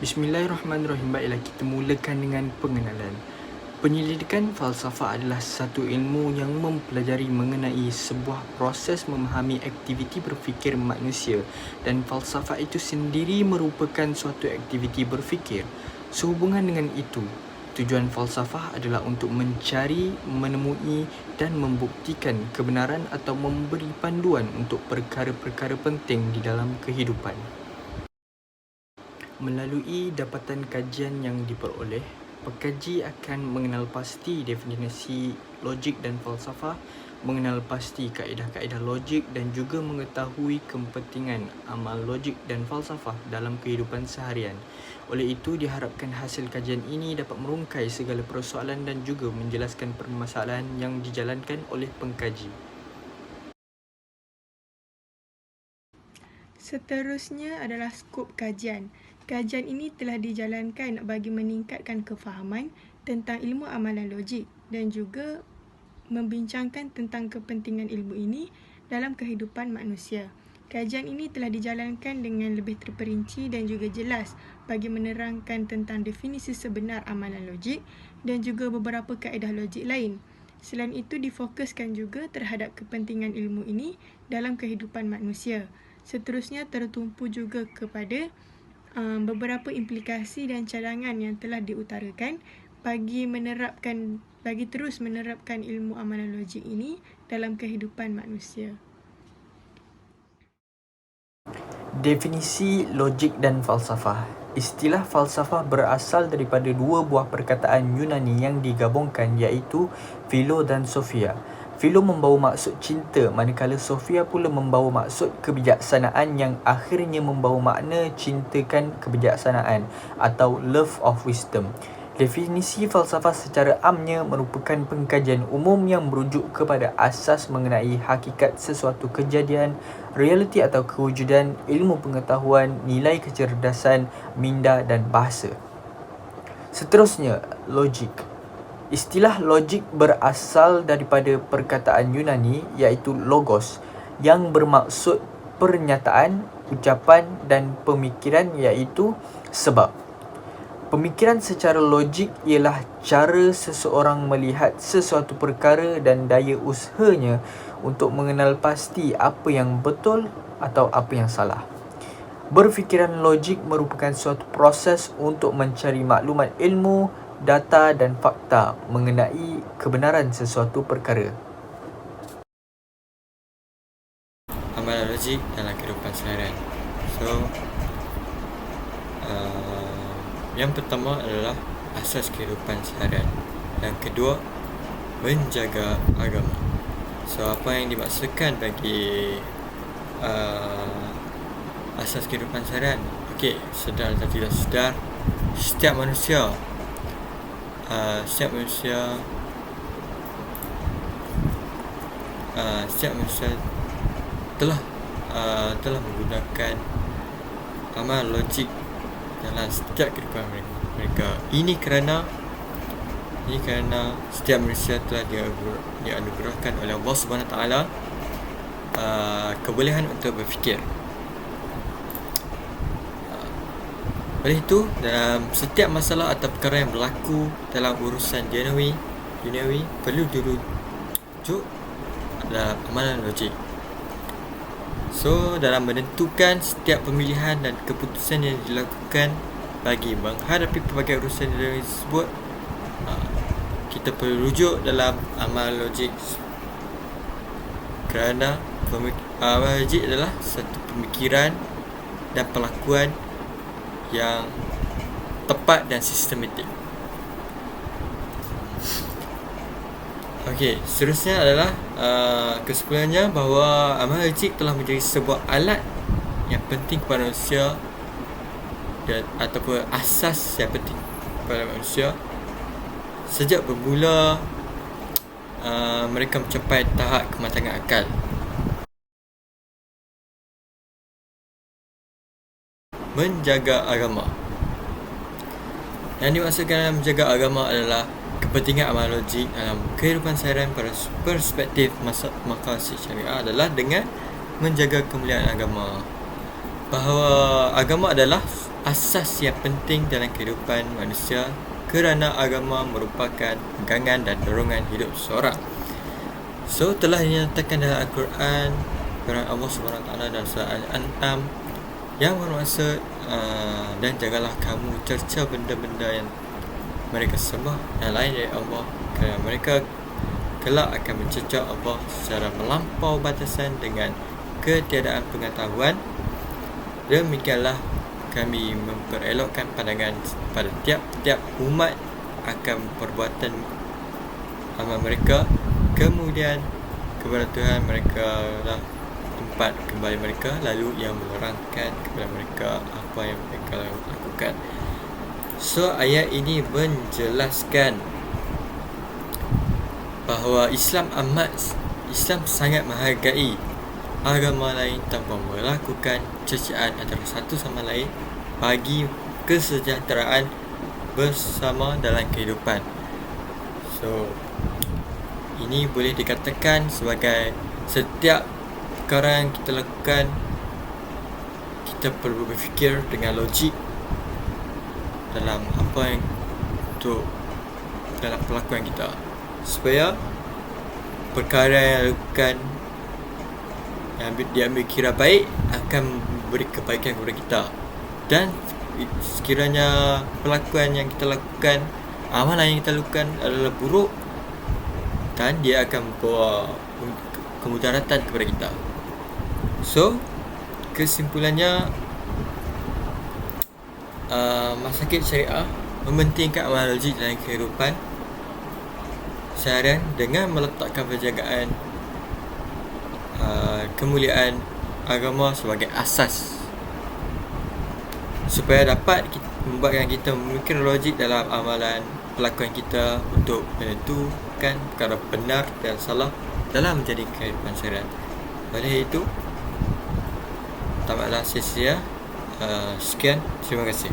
Bismillahirrahmanirrahim. Baiklah, kita mulakan dengan pengenalan. Penyelidikan falsafah adalah satu ilmu yang mempelajari mengenai sebuah proses memahami aktiviti berfikir manusia, dan falsafah itu sendiri merupakan suatu aktiviti berfikir. Sehubungan dengan itu, tujuan falsafah adalah untuk mencari, menemui dan membuktikan kebenaran atau memberi panduan untuk perkara-perkara penting di dalam kehidupan. Melalui dapatan kajian yang diperoleh, pekaji akan mengenal pasti definisi logik dan falsafah, mengenal pasti kaedah-kaedah logik dan juga mengetahui kepentingan amal logik dan falsafah dalam kehidupan seharian. Oleh itu, diharapkan hasil kajian ini dapat merungkai segala persoalan dan juga menjelaskan permasalahan yang dijalankan oleh pengkaji. Seterusnya adalah skop kajian. Kajian ini telah dijalankan bagi meningkatkan kefahaman tentang ilmu amalan logik dan juga membincangkan tentang kepentingan ilmu ini dalam kehidupan manusia. Kajian ini telah dijalankan dengan lebih terperinci dan juga jelas bagi menerangkan tentang definisi sebenar amalan logik dan juga beberapa kaedah logik lain. Selain itu, difokuskan juga terhadap kepentingan ilmu ini dalam kehidupan manusia. Seterusnya tertumpu juga kepada beberapa implikasi dan cadangan yang telah diutarakan bagi terus menerapkan ilmu amalan logik ini dalam kehidupan manusia. Definisi logik dan falsafah. Istilah falsafah berasal daripada dua buah perkataan Yunani yang digabungkan, iaitu philo dan sophia. Philo membawa maksud cinta, manakala sophia pula membawa maksud kebijaksanaan yang akhirnya membawa makna cintakan kebijaksanaan atau love of wisdom. Definisi falsafah secara amnya merupakan pengkajian umum yang merujuk kepada asas mengenai hakikat sesuatu kejadian, realiti atau kewujudan, ilmu pengetahuan, nilai kecerdasan, minda dan bahasa. Seterusnya, logik. Istilah logik berasal daripada perkataan Yunani iaitu logos yang bermaksud pernyataan, ucapan dan pemikiran iaitu sebab. Pemikiran secara logik ialah cara seseorang melihat sesuatu perkara dan daya usahanya untuk mengenal pasti apa yang betul atau apa yang salah. Berfikiran logik merupakan suatu proses untuk mencari maklumat ilmu, data dan fakta mengenai kebenaran sesuatu perkara. Amalan logik dalam kehidupan seharian. Yang pertama adalah asas kehidupan seharian. Yang kedua, menjaga agama. Apa yang dimaksudkan bagi asas kehidupan seharian? Okey, sedar atau tidak sedar, setiap manusia telah menggunakan amal logik dalam setiap kehidupan mereka. Ini kerana setiap manusia telah dianugerahkan oleh Allah Subhanahu Wa Taala kebolehan untuk berfikir. Oleh itu, dalam setiap masalah atau perkara yang berlaku dalam urusan duniawi perlu dirujuk adalah amalan logik. Dalam menentukan setiap pemilihan dan keputusan yang dilakukan bagi menghadapi pelbagai urusan duniawi tersebut, kita perlu rujuk dalam amalan logik, kerana amalan logik adalah satu pemikiran dan perlakuan yang tepat dan sistematik. Okey, seterusnya adalah kesimpulannya bahawa amalan logik telah menjadi sebuah alat yang penting kepada manusia ataupun asas yang penting kepada manusia sejak bermula mereka mencapai tahap kematangan akal. Menjaga agama. Yang dimaksudkan dalam menjaga agama adalah kepentingan amal logik dalam kehidupan seharian pada perspektif maqasid syariah adalah dengan menjaga kemuliaan agama. Bahawa agama adalah asas yang penting dalam kehidupan manusia kerana agama merupakan pegangan dan dorongan hidup seorang. So, telah dinyatakan dalam Al-Quran firman Allah SWT dalam surah Al-An'am yang bermaksud dan janganlah kamu cerca benda-benda yang mereka sembah yang lain dari Allah, kerana mereka kelak akan mencerca Allah secara melampau batasan dengan ketiadaan pengetahuan. Demikianlah kami memperelokkan pandangan pada tiap-tiap umat akan perbuatan amal mereka, kemudian kepada Tuhan mereka lah tempat kembali mereka, lalu yang menerangkan kepada mereka apa yang mereka lakukan. So, ayat ini menjelaskan bahawa Islam sangat menghargai agama lain tanpa melakukan cercaan antara satu sama lain bagi kesejahteraan bersama dalam kehidupan. So, ini boleh dikatakan sebagai setiap perkara yang kita lakukan, kita perlu berfikir dengan logik dalam apa yang dalam perlakuan kita, supaya perkara yang lakukan yang diambil kira baik akan memberi kebaikan kepada kita, dan sekiranya perlakuan yang kita lakukan, amalan yang kita lakukan adalah buruk, dan dia akan membawa kemudaratan kepada kita. So, kesimpulannya, masyarakat syariah mementingkan amal logik dalam kehidupan seharian dengan meletakkan penjagaan kemuliaan agama sebagai asas, supaya dapat membuatkan kita memikir logik dalam amalan perlakuan kita untuk menentukan perkara benar dan salah dalam menjadi kehidupan seharian. Oleh itu, tamatlah sesi. Sekian, terima kasih.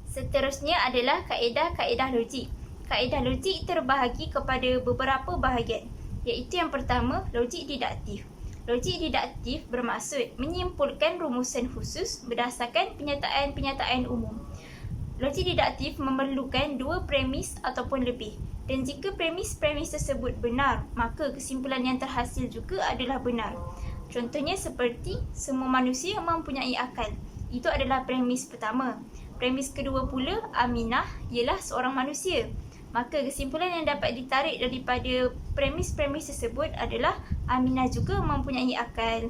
Seterusnya adalah kaedah-kaedah logik. Kaedah logik terbahagi kepada beberapa bahagian, iaitu yang pertama, logik didaktif. Logik didaktif bermaksud menyimpulkan rumusan khusus berdasarkan penyataan-penyataan umum. Logik didaktif memerlukan dua premis ataupun lebih, dan jika premis-premis tersebut benar, maka kesimpulan yang terhasil juga adalah benar. Contohnya seperti semua manusia mempunyai akal. Itu adalah premis pertama. Premis kedua pula, Aminah ialah seorang manusia. Maka kesimpulan yang dapat ditarik daripada premis-premis tersebut adalah Aminah juga mempunyai akal.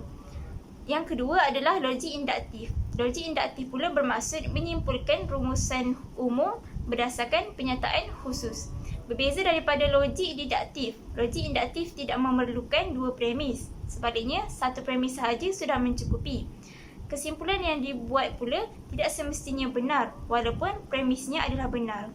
Yang kedua adalah logik induktif. Logik induktif pula bermaksud menyimpulkan rumusan umum berdasarkan penyataan khusus. Berbeza daripada logik didaktif. Logik induktif tidak memerlukan dua premis. Sebaliknya, satu premis sahaja sudah mencukupi. Kesimpulan yang dibuat pula tidak semestinya benar, walaupun premisnya adalah benar.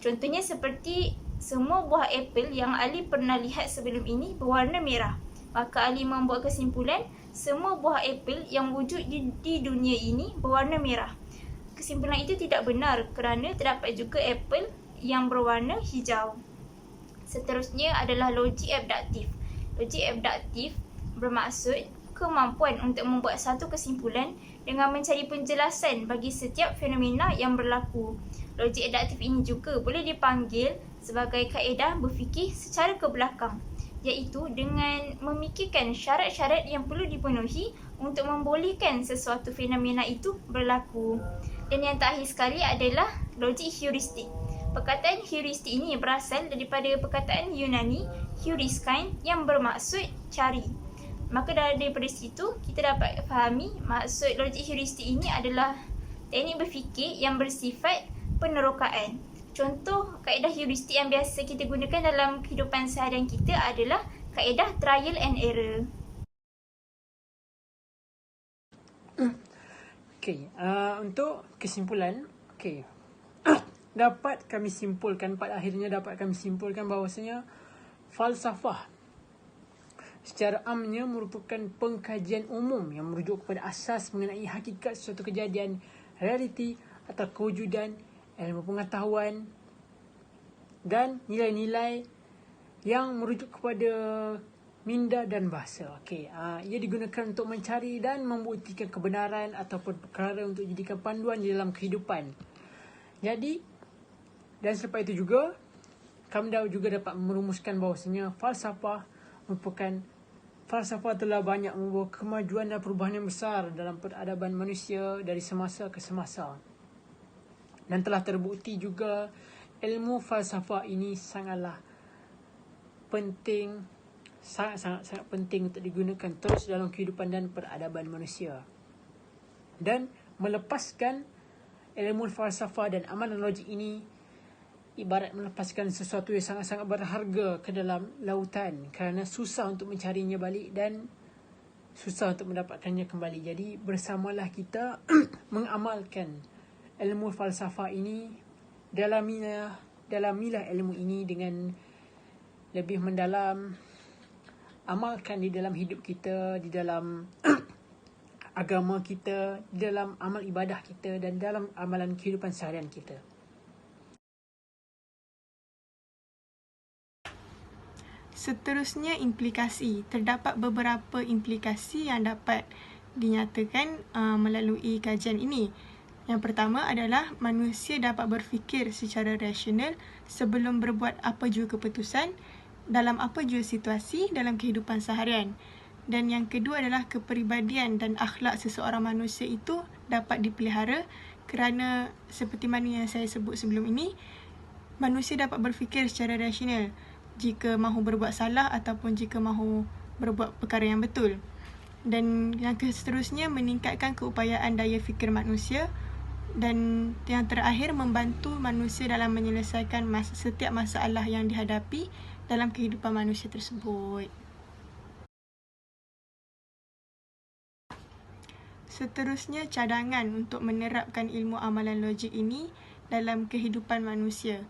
Contohnya seperti semua buah apel yang Ali pernah lihat sebelum ini berwarna merah. Maka Ali membuat kesimpulan semua buah apel yang wujud di dunia ini berwarna merah. Kesimpulan itu tidak benar kerana terdapat juga apel yang berwarna hijau. Seterusnya adalah logik abduktif. Logik abduktif bermaksud kemampuan untuk membuat satu kesimpulan dengan mencari penjelasan bagi setiap fenomena yang berlaku. Logik abduktif ini juga boleh dipanggil sebagai kaedah berfikir secara ke belakang, iaitu dengan memikirkan syarat-syarat yang perlu dipenuhi untuk membolehkan sesuatu fenomena itu berlaku. Dan yang terakhir sekali adalah logik heuristik. Perkataan heuristik ini berasal daripada perkataan Yunani heuriskain yang bermaksud cari. Maka daripada situ kita dapat fahami maksud logik heuristik ini adalah teknik berfikir yang bersifat penerokaan. Contoh kaedah heuristik yang biasa kita gunakan dalam kehidupan seharian kita adalah kaedah trial and error. Okey, untuk kesimpulan, dapat kami simpulkan, pada akhirnya dapat kami simpulkan bahawasanya falsafah secara amnya merupakan pengkajian umum yang merujuk kepada asas mengenai hakikat suatu kejadian, realiti atau kewujudan, ilmu pengetahuan dan nilai-nilai yang merujuk kepada minda dan bahasa. Ia digunakan untuk mencari dan membuktikan kebenaran ataupun perkara untuk jadikan panduan di dalam kehidupan. Jadi, dan selepas itu juga, kami juga dapat merumuskan bahawasanya falsafah telah banyak membawa kemajuan dan perubahan yang besar dalam peradaban manusia dari semasa ke semasa. Dan telah terbukti juga ilmu falsafah ini sangatlah penting, sangat penting untuk digunakan terus dalam kehidupan dan peradaban manusia. Dan melepaskan ilmu falsafah dan amalan logik ini ibarat melepaskan sesuatu yang sangat-sangat berharga ke dalam lautan, kerana susah untuk mencarinya balik dan susah untuk mendapatkannya kembali. Jadi bersamalah kita mengamalkan ilmu falsafah ini, dalamilah ilmu ini dengan lebih mendalam, amalkan di dalam hidup kita, di dalam agama kita, di dalam amal ibadah kita dan dalam amalan kehidupan seharian kita. Seterusnya, implikasi. Terdapat beberapa implikasi yang dapat dinyatakan melalui kajian ini. Yang pertama adalah manusia dapat berfikir secara rasional sebelum berbuat apa jua keputusan dalam apa jua situasi dalam kehidupan seharian. Dan yang kedua adalah kepribadian dan akhlak seseorang manusia itu dapat dipelihara kerana seperti mana yang saya sebut sebelum ini, manusia dapat berfikir secara rasional jika mahu berbuat salah ataupun jika mahu berbuat perkara yang betul. Dan yang seterusnya, meningkatkan keupayaan daya fikir manusia. Dan yang terakhir, membantu manusia dalam menyelesaikan setiap masalah yang dihadapi dalam kehidupan manusia tersebut. Seterusnya, cadangan untuk menerapkan ilmu amalan logik ini dalam kehidupan manusia.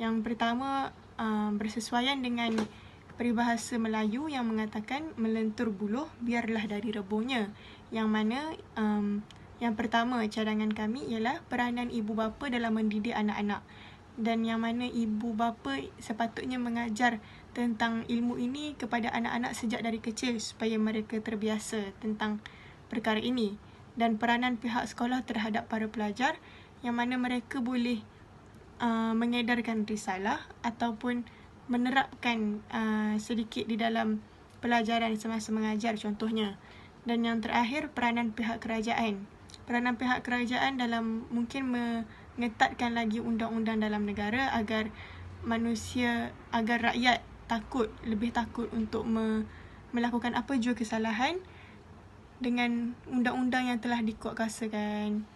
Yang pertama, bersesuaian dengan peribahasa Melayu yang mengatakan melentur buluh biarlah dari rebungnya. Yang mana yang pertama cadangan kami ialah peranan ibu bapa dalam mendidik anak-anak. Dan yang mana ibu bapa sepatutnya mengajar tentang ilmu ini kepada anak-anak sejak dari kecil supaya mereka terbiasa tentang perkara ini. Dan peranan pihak sekolah terhadap para pelajar yang mana mereka boleh mengedarkan risalah ataupun menerapkan sedikit di dalam pelajaran semasa mengajar contohnya. Dan yang terakhir, peranan pihak kerajaan. Peranan pihak kerajaan dalam mungkin mengetatkan lagi undang-undang dalam negara agar rakyat lebih takut untuk melakukan apa jua kesalahan dengan undang-undang yang telah dikuatkuasakan.